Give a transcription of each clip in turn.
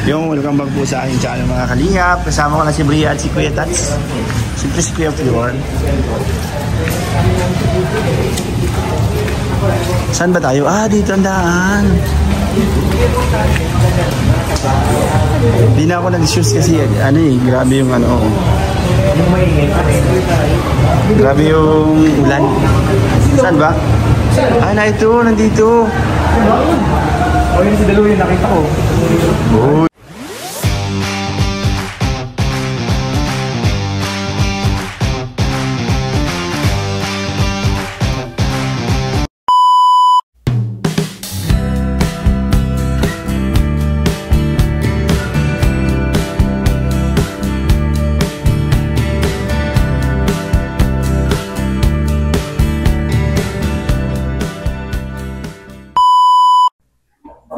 Yung welcome back po sa aking channel mga kalingap. Kasama ko na si Bria at si Kuya Tats. Siyempre si Kuya Flor. Saan ba tayo? Dito ang daan. Hindi na ako nag-shoes kasi grabe yung grabe yung ulan. Saan ba? Na ito, nandito. Yung si Dalo yung nakita ko.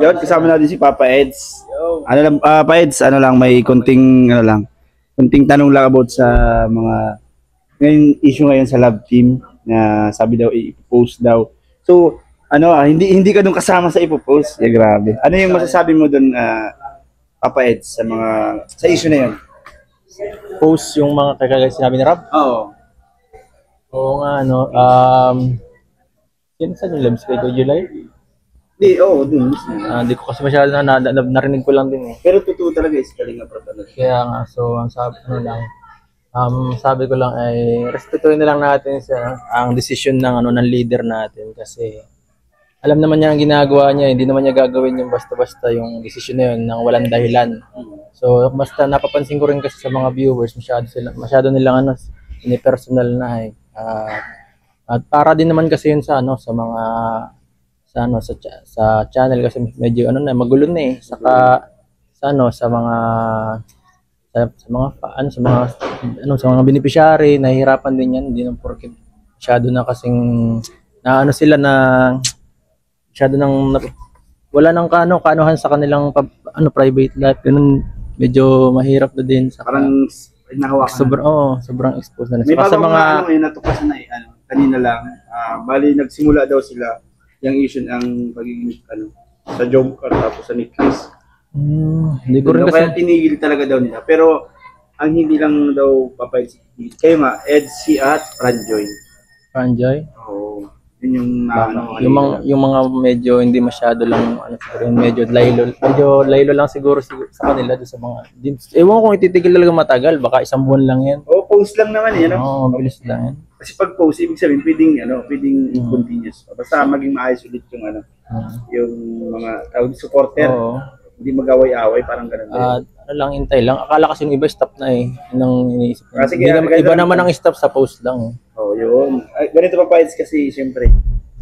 Yun, kasama natin si Papa Eds. Ano lang, Papa Eds, may konting tanong lang about sa mga issue ngayon sa love team na sabi daw i-post daw. So, hindi ka dun kasama sa ipopost. Grabe. Ano yung masasabi mo dun, Papa Eds, sa issue na yun? Post yung mga kagaya sinabi ni Rob? Oo. Oo nga, yun saan yung love spray ko, July? Dun. Hindi ko kasi masyado narinig ko lang din eh. Pero totoo talaga is Kalinga Prab talaga. Kaya nga, so ang sabi ko lang ay respetuhin na lang natin ang decision ng leader natin kasi alam naman niya ang ginagawa niya, hindi naman niya gagawin yung basta-basta yung decision na yun nang walang dahilan. So basta napapansin ko rin kasi sa mga viewers, masyado nilang personal na eh. At para din naman kasi yun sa mga sa channel kasi medyo magulo na eh. Saka sa mga beneficiary nahihirapan din yan, hindi nang porket masyado na kasing masyado nang wala nang kaanuhan sa kanilang private life, ganun, medyo mahirap na din sa parang nahawakan. Sobrang exposed na. May sa mga natuklasan na kanina lang, bali nagsimula daw sila yung issue ang pagiging sa Joker tapos sa Nicklis. Hindi ko rin kasi kaya tinigil talaga daw nila. Pero ang hindi lang daw papayag kayo nga, Edsy at Franjoy. Franjoy? Oo. Yun yung mga medyo hindi masyado lang medyo laylo lang siguro sa kanila doon sa mga ewan ko kung ititigil talaga matagal, baka isang buwan lang yan. Post lang naman yan. Mabilis lang yan. Kasi pag post, ibig sabihin, pwedeng continuous. Basta maging maayos ulit yung mga supporter. Hindi mag-away-away, parang ganun. Hintay lang. Akala kasi yung iba stop na eh. Yun ang iniisip. Iba naman ang stop sa post lang. Yun. Ganito pa Eds kasi, siyempre,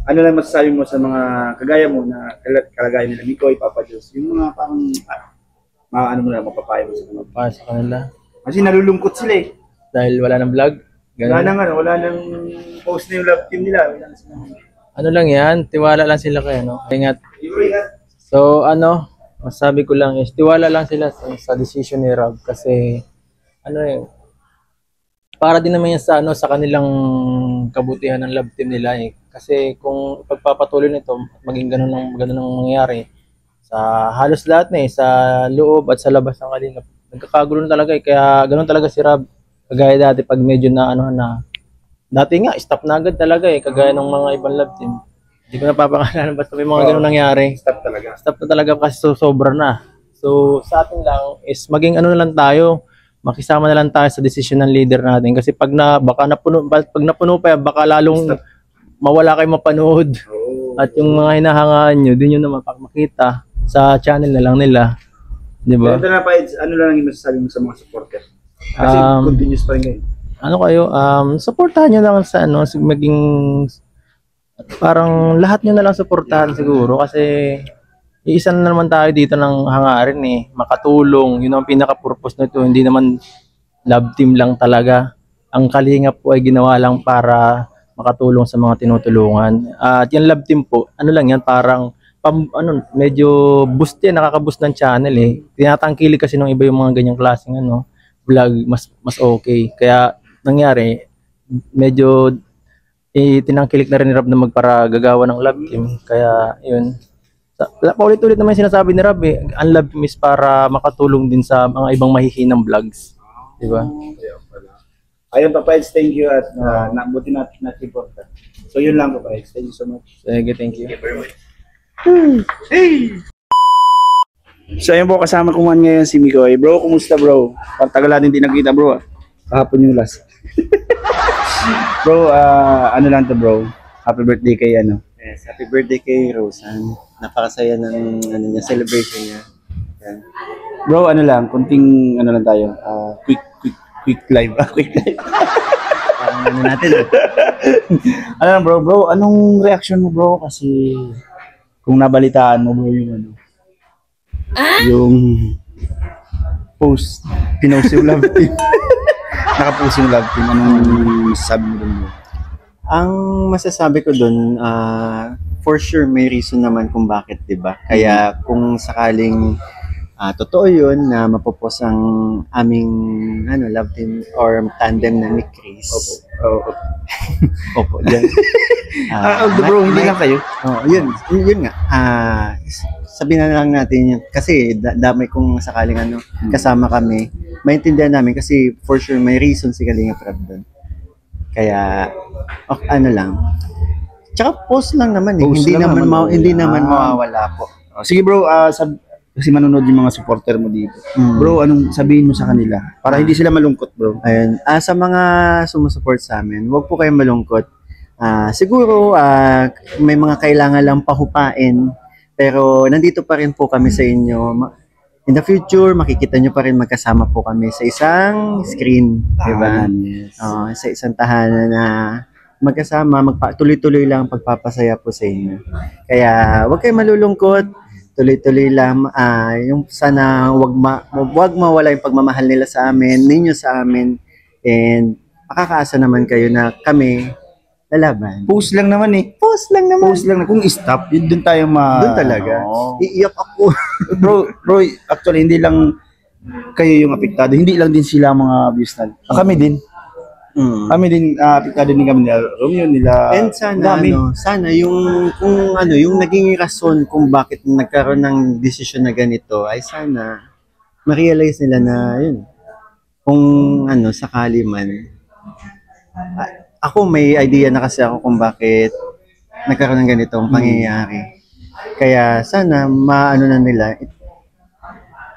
ano lang masasabi mo sa mga kagaya mo na kalagayan nila, Mikoy, Papa Diyos, yung mga parang, mapapayo mo sa kanila. Kasi nalulungkot sila eh. Dahil wala nang vlog. Wala nang post na yung love team nila. Lang yan, tiwala lang sila kayo, Ingat. So, masabi ko lang is, tiwala lang sila sa decision ni Rob kasi, para din naman yan sa kanilang kabutihan ng love team nila eh. Kasi kung pagpapatuloy nito, maging ganun ang mangyayari sa halos lahat sa loob at sa labas ng Kalinga. Nagkakagulo na talaga eh, kaya ganun talaga si Rob. Kagaya dati pag medyo dati nga stop na agad talaga eh, kagaya ng mga ibang love team. Hindi ko napapangalanan basta may mga ganun nangyari. Stop talaga. Stop na talaga kasi sobra na. So sa atin lang is maging na lang tayo, makisama na lang tayo sa decision ng leader natin kasi pag napuno pa baka lalong mawala kayo mapanood. At yung mga hinahangaan nyo, din yun naman makita sa channel na lang nila. Di ba? Ito na pa, ano lang yung masasabi mo sa mga supporter? Kasi continuous pa rin kayo. Supportahan nyo lang sa maging parang lahat nyo na lang supportahan siguro kasi iisa na naman tayo dito ng hangarin eh, makatulong. Yun ang pinaka-purpose nito, hindi naman love team lang talaga. Ang Kalinga po ay ginawa lang para makatulong sa mga tinutulungan. At yung love team po, lang yan, parang medyo boost yan, nakaka-boost ng channel eh. Tinatangkilik kasi ng iba yung mga ganyang klaseng vlog, mas okay. Kaya nangyari, medyo tinangkilik na rin ni Rob na magpara gagawa ng love team. Kaya yun, Paulit-ulit naman yung sinasabi ni Rab eh. Ang love team is para makatulong din sa mga ibang mahihinang vlogs. Di ba? Ayun, Papa Eds, thank you at nabuti natin important. So yun lang, Papa Eds. Thank you so much. Sige, thank you. Hey! So ayun po, kasama ko man ngayon si Mikoy. Bro, kumusta bro? Tagal natin din nakita bro. Kahapon yung last. Bro, ano lang to bro? Happy birthday kay ano? Yes, happy birthday kay Rosan. Napakasaya ng ano niya, celebration niya. Yan. Bro, ano lang, kunting ano lang tayo. Quick live. Quick live. Ano natin? Ano lang bro, anong reaction mo bro? Kasi kung nabalitaan mo bro yung ano, yung pinost yung love team. Nakapost yung love team. Anong sabi mo dun bro? Ang masasabi ko dun, for sure may reason naman kung bakit, 'di ba? Kaya kung sakaling totoo 'yun na mapopos ang aming love team or tandem na ni Chris. Opo. Opo, diyan. Bro, hindi lang kayo. Oh, yun nga. Sabihin na lang natin yun. Kasi damay kung sakaling kasama kami. Maintindihan namin kasi for sure may reason si Kalinga Prab doon. Kaya ano lang. Tsaka post lang naman eh. Post Hindi lang naman naman. hindi naman mawawala po. Sige bro, kasi manonood yung mga supporter mo dito. Bro, anong sabihin mo sa kanila? Para hindi sila malungkot bro. Ayun. Sa mga sumusupport sa amin, huwag po kayong malungkot. Siguro may mga kailangan lang pahupain, pero nandito pa rin po kami sa inyo. In the future, makikita nyo pa rin magkasama po kami sa isang screen, di ba? Yes. Sa isang tahanan na magkasama, tuloy-tuloy lang pagpapasaya po sa inyo. Kaya huwag kayong malulungkot, tuloy-tuloy lang. Yung sana wag mawala yung pagmamahal nila sa amin, ninyo sa amin, and makakaasa naman kayo na kami lalaban. Post lang naman eh. Post lang naman. Post lang na. Kung stop, yun dun tayo Doon talaga. Oo. Iiyak ako. bro, actually hindi lang kayo yung apektado. Hindi lang din sila mga views na. Kami din. Kami din apektado din kami nila. Romeo nila. And sana sana yung yung naging rason kung bakit nagkaroon ng desisyon na ganito ay sana ma-realize nila na yun. Kung sakali man. Ako may idea na kasi ako kung bakit nagkaroon ng ganitong pangyayari. Kaya sana maano na nila.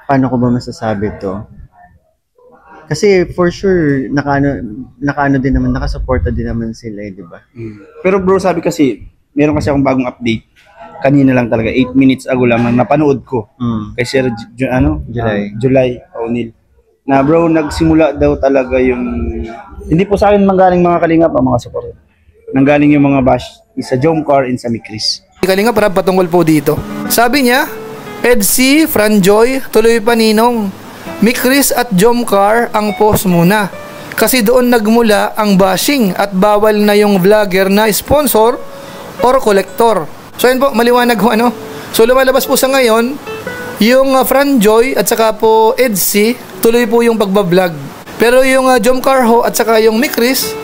Paano ko ba masasabi to? Kasi for sure nakaano din naman, nakasuporta din naman sila, di ba? Pero bro, sabi kasi meron kasi akong bagong update. Kanina lang talaga, 8 minutes ago lang nang napanood ko. Kay Sir July O'Neil. Na bro, nagsimula daw talaga yung hindi po sa akin manggaling mga kalingap ang mga support. Nanggaling yung mga bash sa Jomcar and sa Mikris. Kalinga para patungkol po dito. Sabi niya, Edsy, Franjoy, tuloy pa Ninong, Mikris at Jomcar ang post muna. Kasi doon nagmula ang bashing at bawal na yung vlogger na sponsor or collector. So yun po, maliwanag ho So lumalabas po sa ngayon, yung Franjoy at saka po Edsy, tuloy po yung pagbablog. Pero yung Jomcar ho at saka yung Mikris,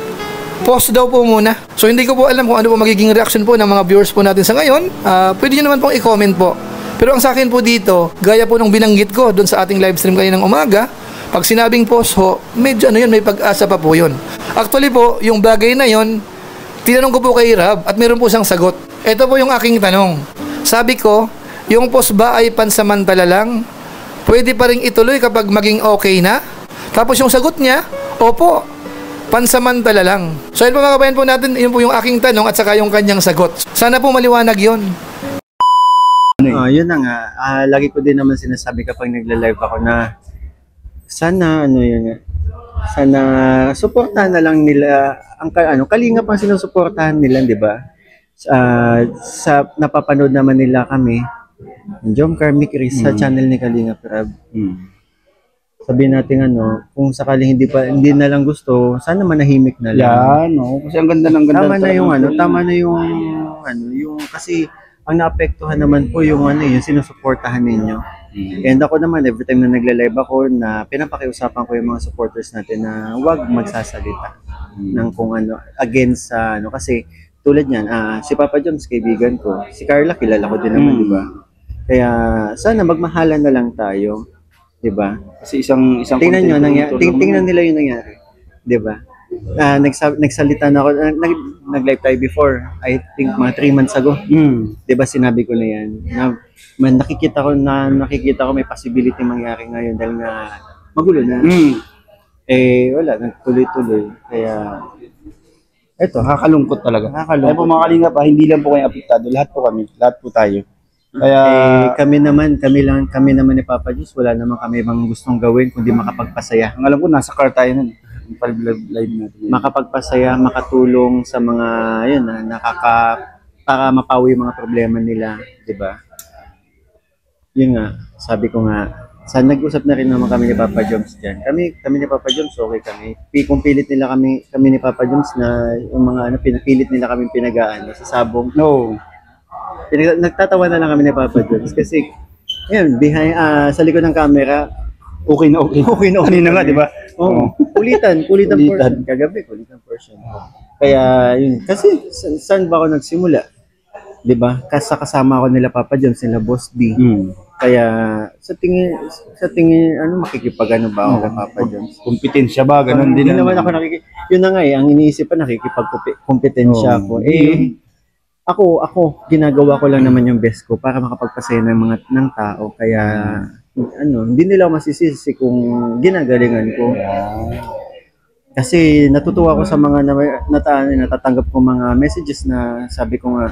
post daw po muna. So hindi ko po alam kung ano po magiging reaction po ng mga viewers po natin sa ngayon. Pwede nyo naman pong i-comment po. Pero ang sa akin po dito, gaya po nung binanggit ko doon sa ating live stream kaninang umaga, pag sinabing post ho, medyo may pag-asa pa po yun. Actually po, yung bagay na yun, tinanong ko po kay Rab at meron po siyang sagot. Ito po yung aking tanong. Sabi ko, yung post ba ay pansamantala lang? Pwede pa rin ituloy kapag maging okay na? Tapos yung sagot niya, opo, pansamantala lang. So yun po mga kabayan po natin, yun po yung aking tanong at saka yung kanyang sagot. Sana po maliwanag yun. Yun na nga. Lagi ko din naman sinasabi kapag nagla-live ako na sana sana suportahan na lang nila ang Kalingap ang sinusuportahan nila, 'di ba? Sa napapanood naman nila kami, Jomcar, Mikris sa channel ni Kalingap Prab. Sabihin natin kung sakaling hindi na lang gusto, sana manahimik na lang. Yan, kasi ang ganda ng ganda. Tama na yung kasi ang naapektuhan naman po yung yung sinusuportahan ninyo. And ako naman, every time na nagla-live ako, na pinapakiusapan ko yung mga supporters natin na huwag magsasalita ng kung against kasi tulad niyan, si Papa Jones, kaibigan ko. Si Carla, kilala ko din naman, di ba? Kaya sana magmahalan na lang tayo, 'di ba? Kasi isang Tingnan nyo, content creator naman tingnan nila yung nangyari. 'Di ba? Nagsalita na ako, nag-live tayo before, I think mga 3 months ago. yun. 'Di ba sinabi ko na yan? Nakikita ko may possibility mangyari ngayon dahil nga magulo na. Eh, wala, nagtuloy-tuloy. Kaya, eto, Nakakalungkot talaga. Nakakalungkot. Kaya po mga kalingap, hindi lang po kayo apektado. Lahat po kami. Lahat po tayo. Kaya, kami naman ni Papa Diyos, wala naman kami bang gustong gawin kundi makapagpasaya. ang alam ko, nasa car tayo nun. Yung live natin. Makapagpasaya, makatulong sa mga, yun, para mapawi yung mga problema nila, di ba? Yun nga, sabi ko nga, nag-usap na rin naman kami ni Papa Joms dyan. Kami ni Papa Joms, okay kami. Kung pilit nila kami ni Papa Joms na yung mga pinapilit nila kami pinagaan sa sabong. No. Nagtatawa na lang kami ni Papa Joms kasi, yun, sa likod ng camera, Okay na okay. okay na. Kanina nga, di ba? Oo. Kulitan portion. Kagabi, kulitan portion. Kaya, yun. Kasi, saan ba ako nagsimula? Di ba? Kasama ako nila Papa Joms, nila Boss D. Kaya sa tingin makikipag-ano ba ako kay Papa Jones? Kompetensya ba? Ganun din. Hindi naman ako yun na nga ang iniisip pa nakikipag-kompetensya ako. Ako ginagawa ko lang naman yung best ko para makapagpasaya ng tao. Kaya hindi nila ako masisisi kung ginagalingan ko. Kasi natutuwa ako sa mga natatanggap ko mga messages na sabi ko nga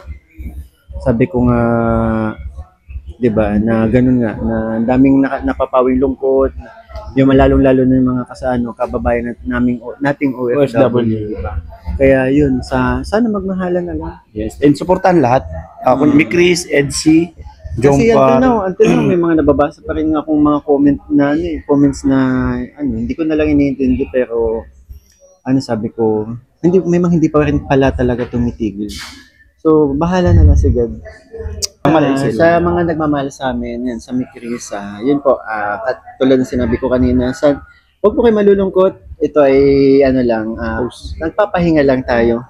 'di ba, na ganun nga, na daming napapawing lungkot, yung lalong-lalo na yung mga kababayan nating OFW, di ba? Kaya yun, sana magmahalan na lang. Yes, and supportan lahat. Kung may Chris, Edsy, Kasi Jompa. until now, may mga nababasa pa rin akong mga comments na hindi ko na lang iniintindi, pero sabi ko, hindi pa rin pala talaga tumitigil. So, bahala na lang si God. Sa mga nagmamahal sa amin, yan, sa Mikris, yun po, tulad ng sinabi ko kanina, huwag po kayo malulungkot. Ito ay, nagpapahinga lang tayo.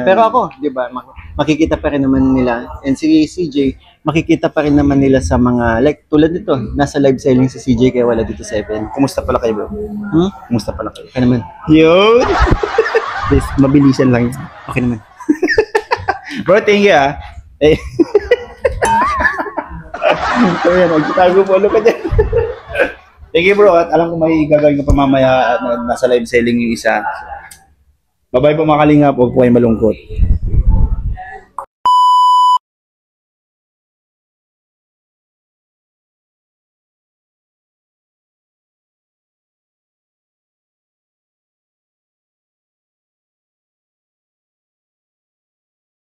Pero ako, di ba, makikita pa rin naman nila. And si CJ, makikita pa rin naman nila sa mga, tulad nito, nasa live selling si CJ, kaya wala dito 7. Kumusta pala kayo, bro? Kumusta pala kayo? Okay naman. Yun! Mabilisan lang yun. Okay naman. Bro, thank you So yan, magtatago po ka dyan. Thank you bro, at alam ko may gagawin ka pa mamaya at nasa live selling yung isa. Bye-bye po mga kalingap, huwag po kayo malungkot.